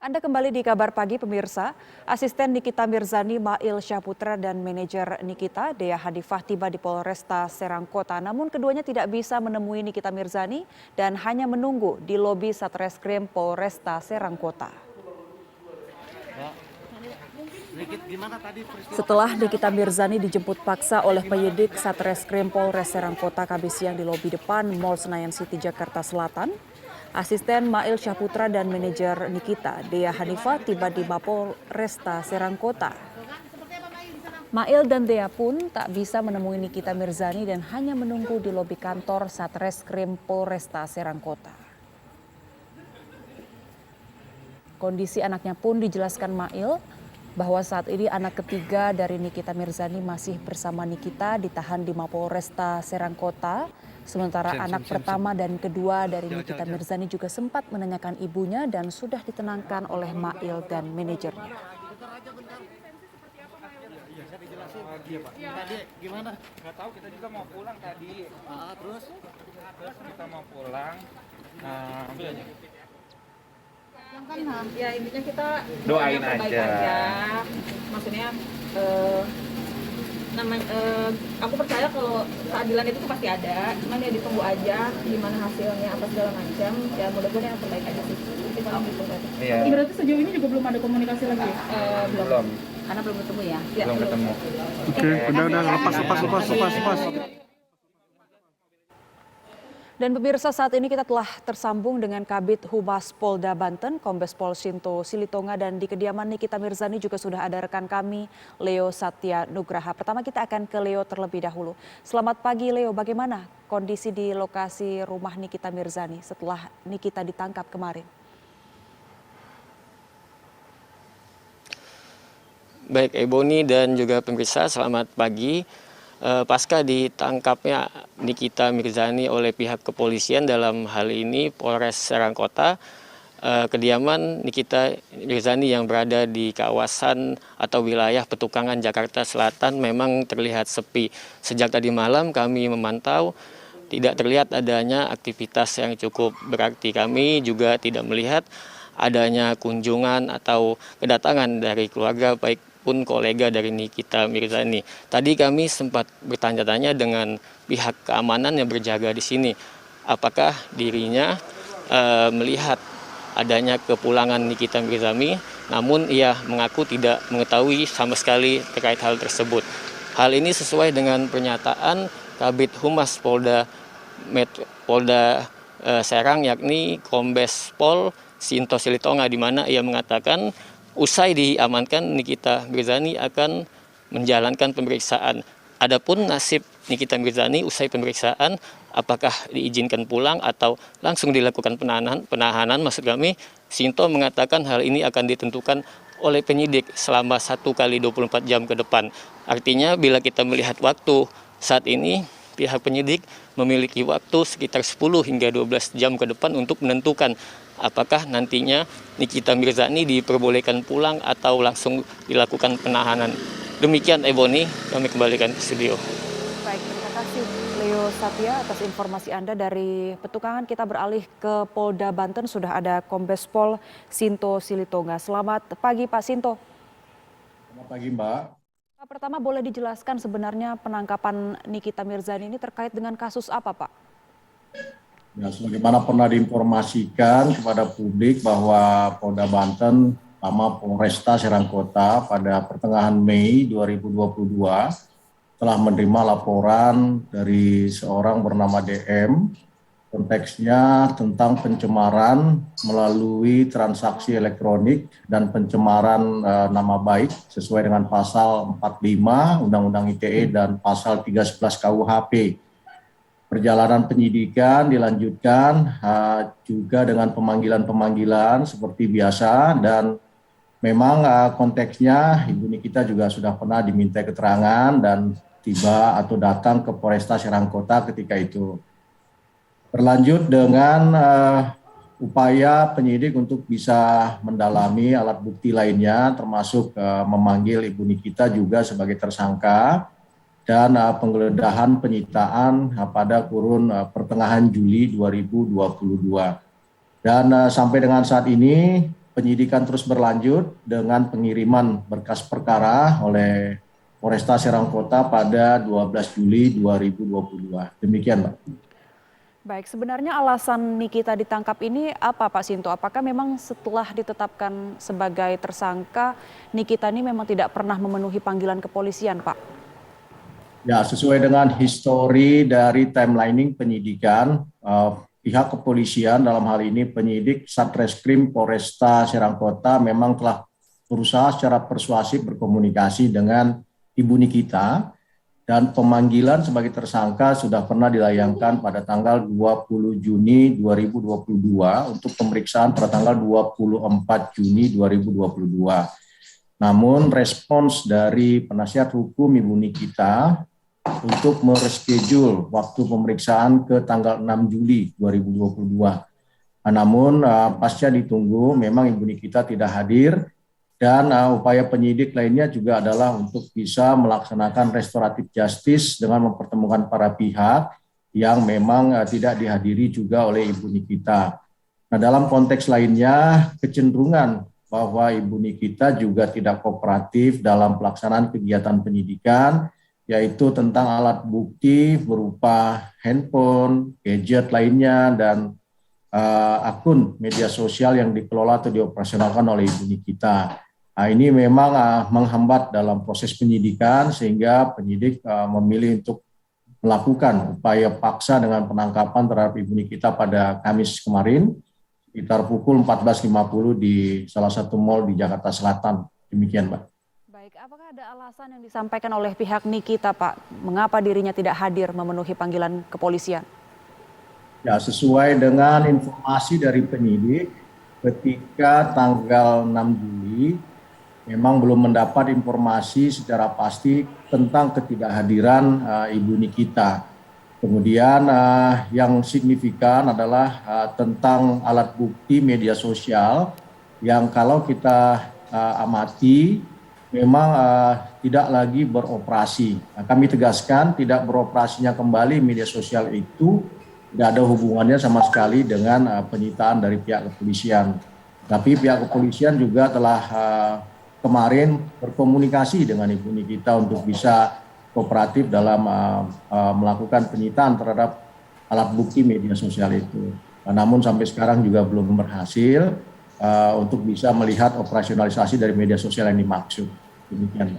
Anda kembali di Kabar Pagi pemirsa. Asisten Nikita Mirzani Mail Syahputra dan manajer Nikita Dea Hadifah tiba di Polresta Serang Kota. Namun keduanya tidak bisa menemui Nikita Mirzani dan hanya menunggu di lobi Satreskrim Polresta Serang Kota. Setelah Nikita Mirzani dijemput paksa oleh penyidik Satreskrim Polres Serang Kota Kamis siang di lobi depan Mall Senayan City Jakarta Selatan, Asisten Mail Syahputra dan manajer Nikita Dea Hadifah tiba di Mapolresta Serang Kota. Mail dan Dea pun tak bisa menemui Nikita Mirzani dan hanya menunggu di lobi kantor Satreskrim Polresta Serang Kota. Kondisi anaknya pun dijelaskan Mail bahwa saat ini anak ketiga dari Nikita Mirzani masih bersama Nikita ditahan di Mapolresta Serang Kota. Sementara anak pertama dan kedua dari Nikita Mirzani juga sempat menanyakan ibunya dan sudah ditenangkan oleh Mail dan manajernya. Tadi gimana? Nggak tahu, kita juga mau pulang tadi. Terus kita mau pulang. Ya intinya kita Doain aja. Maksudnya aku percaya kalau keadilan itu pasti ada, cuman ya ditunggu aja gimana hasilnya apa segala macam. Ya mudah-mudahan yang terbaik aja sih. Itu paling gitu kan. Iya. Berarti sejauh ini juga belum ada komunikasi lagi? Belum. Karena belum ketemu ya. Belum ketemu. Oke, udah lepas. Dan pemirsa, saat ini kita telah tersambung dengan Kabid Humas Polda Banten, Kombes Pol Sinto Silitonga, dan di kediaman Nikita Mirzani juga sudah ada rekan kami, Leo Satya Nugraha. Pertama kita akan ke Leo terlebih dahulu. Selamat pagi Leo, bagaimana kondisi di lokasi rumah Nikita Mirzani setelah Nikita ditangkap kemarin? Baik Ebony dan juga pemirsa, selamat pagi. Pasca ditangkapnya Nikita Mirzani oleh pihak kepolisian, dalam hal ini Polres Serang Kota, kediaman Nikita Mirzani yang berada di kawasan atau wilayah Petukangan Jakarta Selatan memang terlihat sepi. Sejak tadi malam kami memantau tidak terlihat adanya aktivitas yang cukup berarti. Kami juga tidak melihat adanya kunjungan atau kedatangan dari keluarga baik pun kolega dari Nikita Mirzani. Tadi kami sempat bertanya-tanya dengan pihak keamanan yang berjaga di sini, apakah dirinya melihat adanya kepulangan Nikita Mirzani, namun ia mengaku tidak mengetahui sama sekali terkait hal tersebut. Hal ini sesuai dengan pernyataan Kabid Humas Polda Serang, yakni Kombes Pol Sinto Silitonga, di mana ia mengatakan usai diamankan Nikita Mirzani akan menjalankan pemeriksaan. Adapun nasib Nikita Mirzani usai pemeriksaan, apakah diizinkan pulang atau langsung dilakukan penahanan, maksud kami, Sinto mengatakan hal ini akan ditentukan oleh penyidik selama 1 kali 24 jam ke depan. Artinya bila kita melihat waktu saat ini, pihak penyidik memiliki waktu sekitar 10 hingga 12 jam ke depan untuk menentukan apakah nantinya Nikita Mirzani diperbolehkan pulang atau langsung dilakukan penahanan. Demikian Ebony, kami kembalikan ke studio. Baik, terima kasih Leo Satya atas informasi Anda dari Petukangan. Kita beralih ke Polda Banten, sudah ada Kombes Pol Sinto Silitonga. Selamat pagi Pak Sinto. Selamat pagi Mbak. Pak, pertama boleh dijelaskan sebenarnya penangkapan Nikita Mirzani ini terkait dengan kasus apa Pak? Ya, sebagaimana pernah diinformasikan kepada publik bahwa Polda Banten sama Polresta Serang Kota pada pertengahan Mei 2022 telah menerima laporan dari seorang bernama DM, konteksnya tentang pencemaran melalui transaksi elektronik dan pencemaran nama baik sesuai dengan pasal 45 Undang-Undang ITE dan pasal 311 KUHP. Perjalanan penyidikan dilanjutkan juga dengan pemanggilan-pemanggilan seperti biasa, dan memang konteksnya Ibu Nikita juga sudah pernah diminta keterangan dan tiba atau datang ke Polresta Serang Kota ketika itu. Berlanjut dengan upaya penyidik untuk bisa mendalami alat bukti lainnya, termasuk memanggil Ibu Nikita juga sebagai tersangka, dan penggeledahan penyitaan pada kurun pertengahan Juli 2022. Dan sampai dengan saat ini penyidikan terus berlanjut dengan pengiriman berkas perkara oleh Polresta Serang Kota pada 12 Juli 2022. Demikian, Mbak. Baik, sebenarnya alasan Nikita ditangkap ini apa Pak Sinto? Apakah memang setelah ditetapkan sebagai tersangka, Nikita ini memang tidak pernah memenuhi panggilan kepolisian, Pak? Ya, sesuai dengan histori dari timelining penyidikan, pihak kepolisian dalam hal ini penyidik Satreskrim Polresta Serang Kota memang telah berusaha secara persuasif berkomunikasi dengan Ibu Nikita, dan pemanggilan sebagai tersangka sudah pernah dilayangkan pada tanggal 20 Juni 2022 untuk pemeriksaan pada tanggal 24 Juni 2022. Namun respons dari penasihat hukum Ibu Nikita untuk mereschedule waktu pemeriksaan ke tanggal 6 Juli 2022. Namun pasca ditunggu memang Ibu Nikita tidak hadir. Dan upaya penyidik lainnya juga adalah untuk bisa melaksanakan restoratif justice dengan mempertemukan para pihak yang memang tidak dihadiri juga oleh Ibu Nikita. Nah, dalam konteks lainnya, kecenderungan bahwa Ibu Nikita juga tidak kooperatif dalam pelaksanaan kegiatan penyidikan, yaitu tentang alat bukti berupa handphone, gadget lainnya, dan akun media sosial yang dikelola atau dioperasionalkan oleh Ibu Nikita. Nah, ini memang menghambat dalam proses penyidikan sehingga penyidik memilih untuk melakukan upaya paksa dengan penangkapan terhadap Ibu Nikita pada Kamis kemarin sekitar pukul 14.50 di salah satu mal di Jakarta Selatan. Demikian, Mbak. Baik, apakah ada alasan yang disampaikan oleh pihak Nikita, Pak, mengapa dirinya tidak hadir memenuhi panggilan kepolisian? Ya, sesuai dengan informasi dari penyidik, ketika tanggal 6 Juli, memang belum mendapat informasi secara pasti tentang ketidakhadiran Ibu Nikita. Kemudian yang signifikan adalah tentang alat bukti media sosial yang kalau kita amati memang tidak lagi beroperasi. Nah, kami tegaskan tidak beroperasinya kembali media sosial itu tidak ada hubungannya sama sekali dengan penyitaan dari pihak kepolisian. Tapi pihak kepolisian juga telah kemarin berkomunikasi dengan Ibu Nikita untuk bisa kooperatif dalam melakukan penyitaan terhadap alat bukti media sosial itu. Namun sampai sekarang juga belum berhasil untuk bisa melihat operasionalisasi dari media sosial yang dimaksud. Demikian.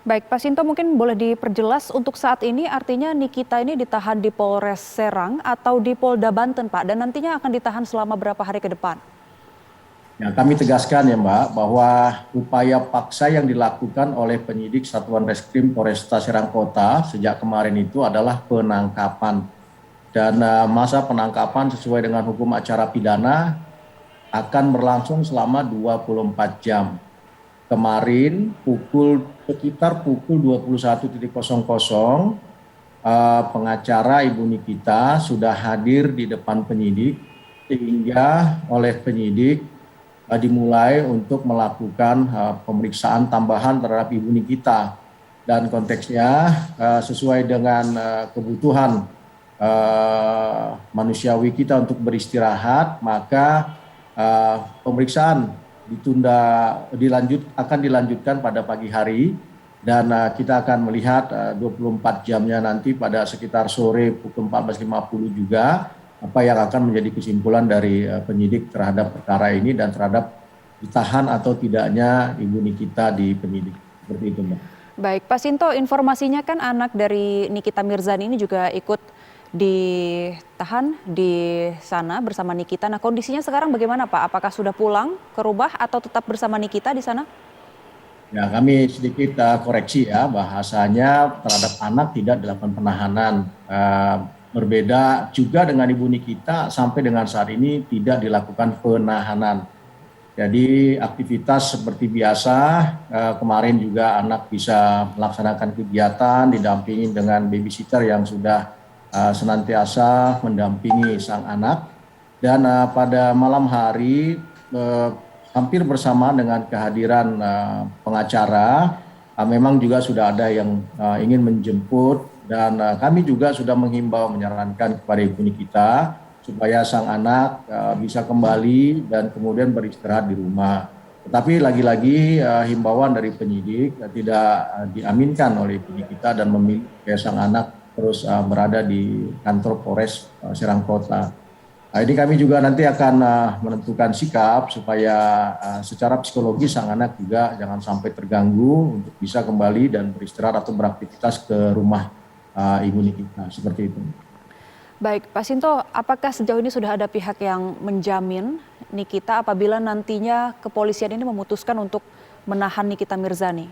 Baik, Pak Sinto mungkin boleh diperjelas untuk saat ini artinya Nikita ini ditahan di Polres Serang atau di Polda Banten, Pak, dan nantinya akan ditahan selama berapa hari ke depan? Ya, kami tegaskan ya Mbak, bahwa upaya paksa yang dilakukan oleh penyidik Satuan Reskrim Polresta Serang Kota sejak kemarin itu adalah penangkapan. Dan masa penangkapan sesuai dengan hukum acara pidana akan berlangsung selama 24 jam. Kemarin sekitar pukul 21.00 pengacara Ibu Nikita sudah hadir di depan penyidik sehingga oleh penyidik dimulai untuk melakukan pemeriksaan tambahan terhadap Ibu Nikita, dan konteksnya sesuai dengan kebutuhan manusiawi kita untuk beristirahat, maka pemeriksaan akan dilanjutkan pada pagi hari, dan kita akan melihat 24 jamnya nanti pada sekitar sore pukul 14.50 juga apa yang akan menjadi kesimpulan dari penyidik terhadap perkara ini dan terhadap ditahan atau tidaknya Ibu Nikita di penyidik. Seperti itu, Mbak. Baik, Pak Sinto, informasinya kan anak dari Nikita Mirzani ini juga ikut ditahan di sana bersama Nikita. Nah, kondisinya sekarang bagaimana, Pak? Apakah sudah pulang ke rumah atau tetap bersama Nikita di sana? Ya, kami sedikit koreksi ya, bahasanya terhadap anak tidak dilakukan penahanan. Berbeda juga dengan Ibu Nikita, sampai dengan saat ini tidak dilakukan penahanan. Jadi aktivitas seperti biasa, kemarin juga anak bisa melaksanakan kegiatan didampingi dengan babysitter yang sudah senantiasa mendampingi sang anak. Dan pada malam hari hampir bersama dengan kehadiran pengacara, memang juga sudah ada yang ingin menjemput, dan kami juga sudah menghimbau menyarankan kepada Ibu Nikita supaya sang anak bisa kembali dan kemudian beristirahat di rumah. Tetapi lagi-lagi himbauan dari penyidik tidak diaminkan oleh penyidik kita dan memilih sang anak terus berada di kantor Polres Serang Kota. Nah, ini kami juga nanti akan menentukan sikap supaya secara psikologis sang anak juga jangan sampai terganggu untuk bisa kembali dan beristirahat atau beraktivitas ke rumah ibu Nikita, seperti itu. Baik, Pak Sinto, apakah sejauh ini sudah ada pihak yang menjamin Nikita apabila nantinya kepolisian ini memutuskan untuk menahan Nikita Mirzani?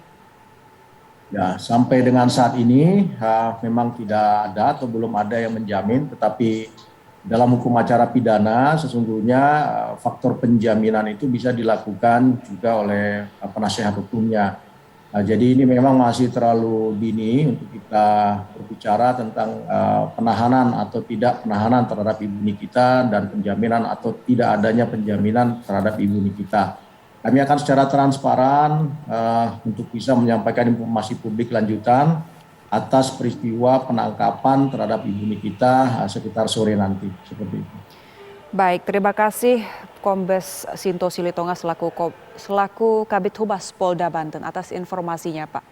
Ya, sampai dengan saat ini memang tidak ada atau belum ada yang menjamin, tetapi dalam hukum acara pidana sesungguhnya faktor penjaminan itu bisa dilakukan juga oleh penasehat hukumnya. Jadi ini memang masih terlalu dini untuk kita berbicara tentang penahanan atau tidak penahanan terhadap Ibu Nikita dan penjaminan atau tidak adanya penjaminan terhadap Ibu Nikita. Kami akan secara transparan untuk bisa menyampaikan informasi publik lanjutan atas peristiwa penangkapan terhadap Ibu Nikita sekitar sore nanti, seperti itu. Baik, terima kasih Kombes Sinto Silitonga selaku Kabid Humas Polda Banten atas informasinya, Pak.